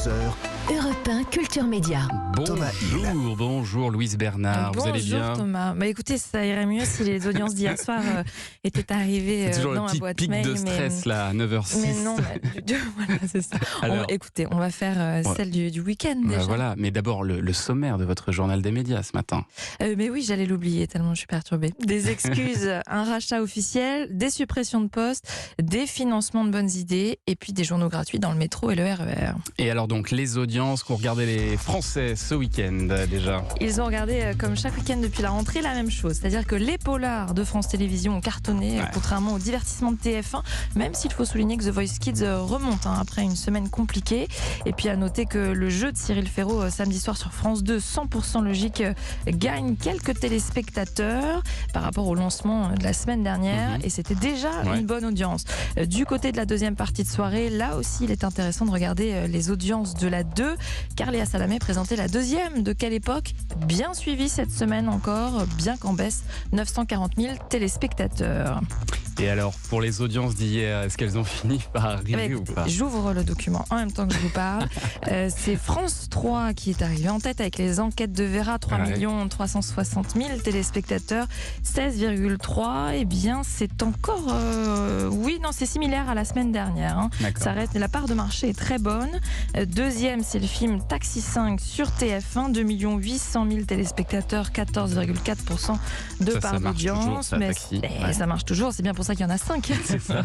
Europe 1 Culture Média. Bonjour Louise Bernard, vous allez bien? Bonjour Thomas. Écoutez, ça irait mieux si les audiences d'hier soir étaient arrivées C'est toujours dans le ma petit boîte pic mail. de stress là, à 9h06. Mais non, voilà, c'est ça. Alors, Écoutez, on va faire celle du week-end déjà. Voilà, mais d'abord le sommaire de votre journal des médias ce matin. Mais oui, j'allais l'oublier tellement je suis perturbée. Des excuses, un rachat officiel, des suppressions de postes, des financements de bonnes idées et puis des journaux gratuits dans le métro et le RER. Et alors donc les audiences qu'ont regardé les Français ce week-end déjà? Ils ont regardé comme chaque week-end depuis la rentrée la même chose, c'est-à-dire que les polars de France Télévisions ont cartonné, contrairement au divertissement de TF1, même s'il faut souligner que The Voice Kids remonte après une semaine compliquée. Et puis à noter que le jeu de Cyril Ferraud samedi soir sur France 2, 100% logique, gagne quelques téléspectateurs par rapport au lancement de la semaine dernière, et c'était déjà une bonne audience. Du côté de la deuxième partie de soirée, là aussi il est intéressant de regarder les audiences de la 2, car Léa Salamé présentait la deuxième de Quelle époque, bien suivie cette semaine encore, bien qu'en baisse, 940 000 téléspectateurs. Et alors, pour les audiences d'hier, est-ce qu'elles ont fini par arriver ou pas? J'ouvre le document en même temps que je vous parle. C'est France 3 qui est arrivé en tête avec les enquêtes de Vera, 3 360 000 téléspectateurs, 16,3. Eh bien, c'est encore... c'est similaire à la semaine dernière. Ça reste, la part de marché est très bonne. Deuxième, c'est le film Taxi 5 sur TF1, 2 800 000 téléspectateurs, 14,4% de part d'audience. Ça marche toujours, c'est bien pour ça qu'il y en a 5. C'est ça.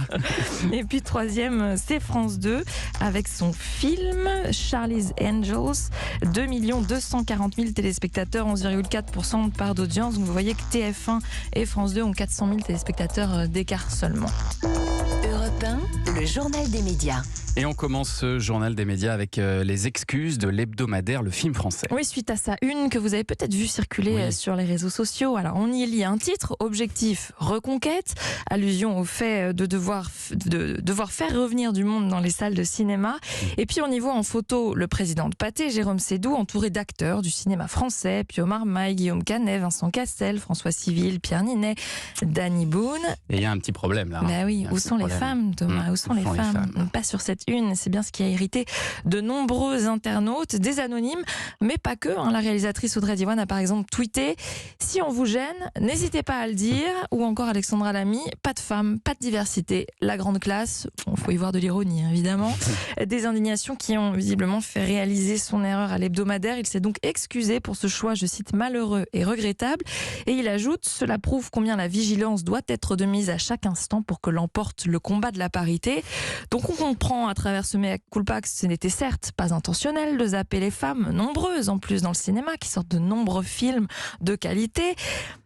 Et puis troisième, c'est France 2 avec son film Charlie's Angels, 2 240 000 téléspectateurs, 11,4% de part d'audience. Donc vous voyez que TF1 et France 2 ont 400 000 téléspectateurs d'écart seulement. Europe 1, le journal des médias. Et on commence ce journal des médias avec les excuses de l'hebdomadaire Le Film Français. Oui, suite à sa une que vous avez peut-être vu circuler sur les réseaux sociaux. Alors on y lit un titre, Objectif Reconquête, allusion au fait de devoir faire revenir du monde dans les salles de cinéma. Et puis on y voit en photo le président de Pathé, Jérôme Sédou, entouré d'acteurs du cinéma français, Pio Marmaille, Guillaume Canet, Vincent Cassel, François Civil, Pierre Ninet, Danny Boone. Et il y a un petit problème là. Bah oui, où sont les femmes, Thomas? Où sont les femmes? Pas sur cette une, c'est bien ce qui a irrité de nombreux internautes, des anonymes, mais pas que. La réalisatrice Audrey Diwan a par exemple tweeté « Si on vous gêne, n'hésitez pas à le dire », ou encore Alexandra Lamy, « Pas de femmes, pas de diversité, la grande classe ». Bon, faut y voir de l'ironie, évidemment. Des indignations qui ont visiblement fait réaliser son erreur à l'hebdomadaire. Il s'est donc excusé pour ce choix, je cite, malheureux et regrettable. Et il ajoute « Cela prouve combien la vigilance doit être de mise à chaque instant pour que l'emporte le combat de la parité ». Donc on comprend à travers ce mea culpa que ce n'était certes pas intentionnel de zapper les femmes, nombreuses en plus dans le cinéma, qui sortent de nombreux films de qualité,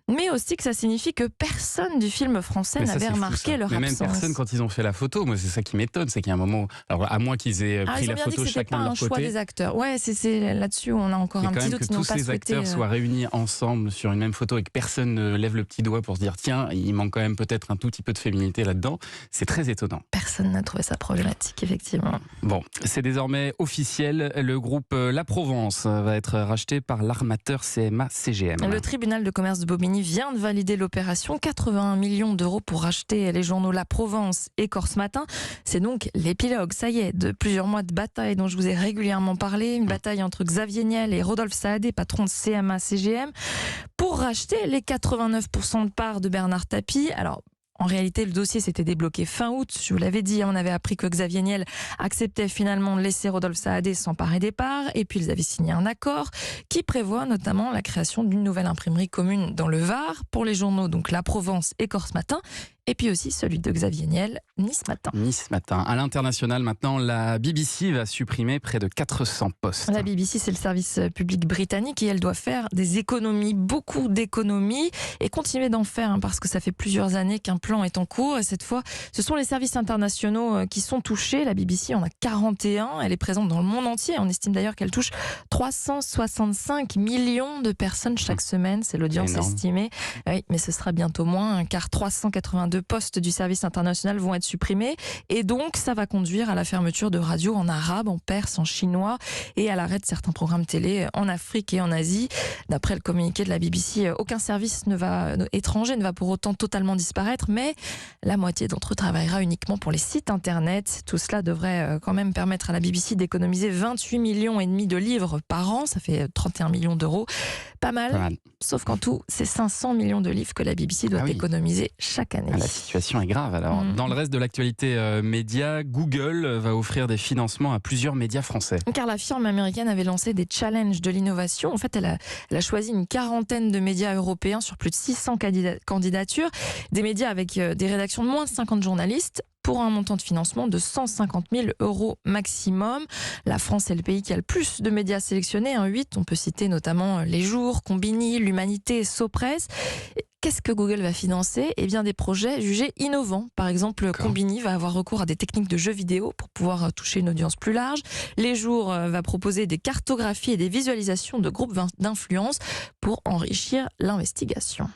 mais aussi que ça signifie que personne du film français n'avait remarqué leur absence. Même personne quand ils ont fait la photo. Moi, c'est ça qui m'étonne, c'est qu'il y a un moment, alors à moins qu'ils aient pris la photo chacun de leur côté. C'est pas un choix des acteurs. Ouais, c'est là-dessus où on a encore un petit doute. Que tous ces acteurs soient réunis ensemble sur une même photo et que personne ne lève le petit doigt pour se dire tiens, il manque quand même peut-être un tout petit peu de féminité là-dedans. C'est très étonnant. Personne n'a trouvé ça problématique, effectivement. Bon, c'est désormais officiel. Le groupe La Provence va être racheté par l'armateur CMA-CGM. Le tribunal de commerce de Bobigny vient de valider l'opération. 81 millions d'euros pour racheter les journaux La Provence et Corse Matin. C'est donc l'épilogue, ça y est, de plusieurs mois de bataille dont je vous ai régulièrement parlé. Une bataille entre Xavier Niel et Rodolphe Saadé, patron de CMA-CGM, pour racheter les 89% de parts de Bernard Tapie. Alors, en réalité, le dossier s'était débloqué fin août. Je vous l'avais dit, on avait appris que Xavier Niel acceptait finalement de laisser Rodolphe Saadé s'emparer des parts. Et puis, ils avaient signé un accord qui prévoit notamment la création d'une nouvelle imprimerie commune dans le Var pour les journaux, donc La Provence et Corse Matin. Et puis aussi celui de Xavier Niel, Nice Matin. Nice Matin. À l'international, maintenant, la BBC va supprimer près de 400 postes. La BBC, c'est le service public britannique et elle doit faire des économies, beaucoup d'économies, et continuer d'en faire, parce que ça fait plusieurs années qu'un plan est en cours. Et cette fois, ce sont les services internationaux qui sont touchés. La BBC en a 41. Elle est présente dans le monde entier. On estime d'ailleurs qu'elle touche 365 millions de personnes chaque semaine. C'est l'audience estimée. Oui, mais ce sera bientôt moins, car 382 de postes du service international vont être supprimés et donc ça va conduire à la fermeture de radios en arabe, en perse, en chinois et à l'arrêt de certains programmes télé en Afrique et en Asie. D'après le communiqué de la BBC, aucun service étranger ne va pour autant totalement disparaître, mais la moitié d'entre eux travaillera uniquement pour les sites internet. Tout cela devrait quand même permettre à la BBC d'économiser 28,5 millions de livres par an, ça fait 31 millions d'euros. Pas mal. Sauf qu'en tout, c'est 500 millions de livres que la BBC doit économiser chaque année. La situation est grave alors. Dans le reste de l'actualité média, Google va offrir des financements à plusieurs médias français. Car la firme américaine avait lancé des challenges de l'innovation. En fait, elle a choisi une quarantaine de médias européens sur plus de 600 candidatures. Des médias avec des rédactions de moins de 50 journalistes, pour un montant de financement de 150 000 euros maximum. La France est le pays qui a le plus de médias sélectionnés, 8. On peut citer notamment Les Jours, Combini, L'Humanité, Sopress. Qu'est-ce que Google va financer ? Eh bien, des projets jugés innovants. Par exemple, Combini va avoir recours à des techniques de jeux vidéo pour pouvoir toucher une audience plus large. Les Jours va proposer des cartographies et des visualisations de groupes d'influence pour enrichir l'investigation.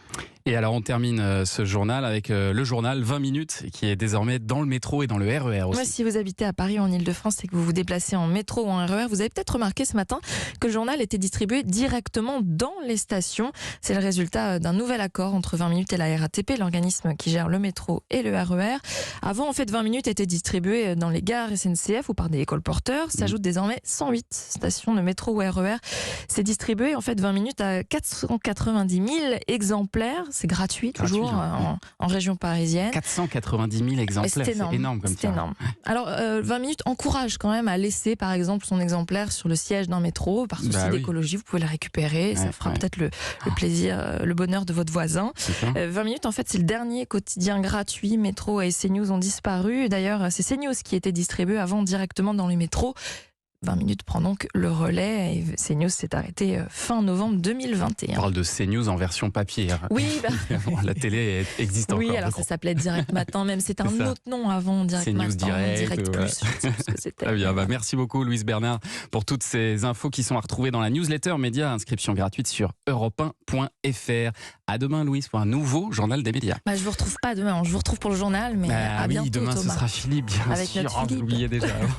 Et alors, on termine ce journal avec le journal 20 minutes qui est désormais dans le métro et dans le RER aussi. Ouais, si vous habitez à Paris ou en Ile-de-France et que vous vous déplacez en métro ou en RER, vous avez peut-être remarqué ce matin que le journal était distribué directement dans les stations. C'est le résultat d'un nouvel accord entre 20 minutes et la RATP, l'organisme qui gère le métro et le RER. Avant, en fait, 20 minutes étaient distribuées dans les gares SNCF ou par des colporteurs. S'ajoutent désormais 108 stations de métro ou RER. C'est distribué, en fait, 20 minutes à 490 000 exemplaires. C'est gratuit, toujours en région parisienne. 490 000 exemplaires, c'est énorme comme ça. C'est énorme. Alors, 20 minutes encourage quand même à laisser, par exemple, son exemplaire sur le siège d'un métro. Par souci d'écologie, vous pouvez le récupérer. Ça fera peut-être le plaisir, le bonheur de votre voisin. 20 minutes, en fait, c'est le dernier quotidien gratuit. Métro et CNews ont disparu. D'ailleurs, c'est CNews qui était distribué avant directement dans les métros. 20 minutes prend donc le relais et CNews s'est arrêté fin novembre 2021. On parle de CNews en version papier. Oui, la télé existe encore. Oui, alors ça s'appelait Direct Matin, même c'était un autre nom avant, Direct CNews Matin, Direct Plus. Très bien, merci beaucoup Louise Bernard pour toutes ces infos qui sont à retrouver dans la newsletter média, inscription gratuite sur europe1.fr. À demain Louise pour un nouveau journal des médias. Je vous retrouve pas demain, je vous retrouve pour le journal, mais à bientôt demain Thomas. Ce sera Philippe, bien avec sûr. Notre Philippe. J'oubliais déjà.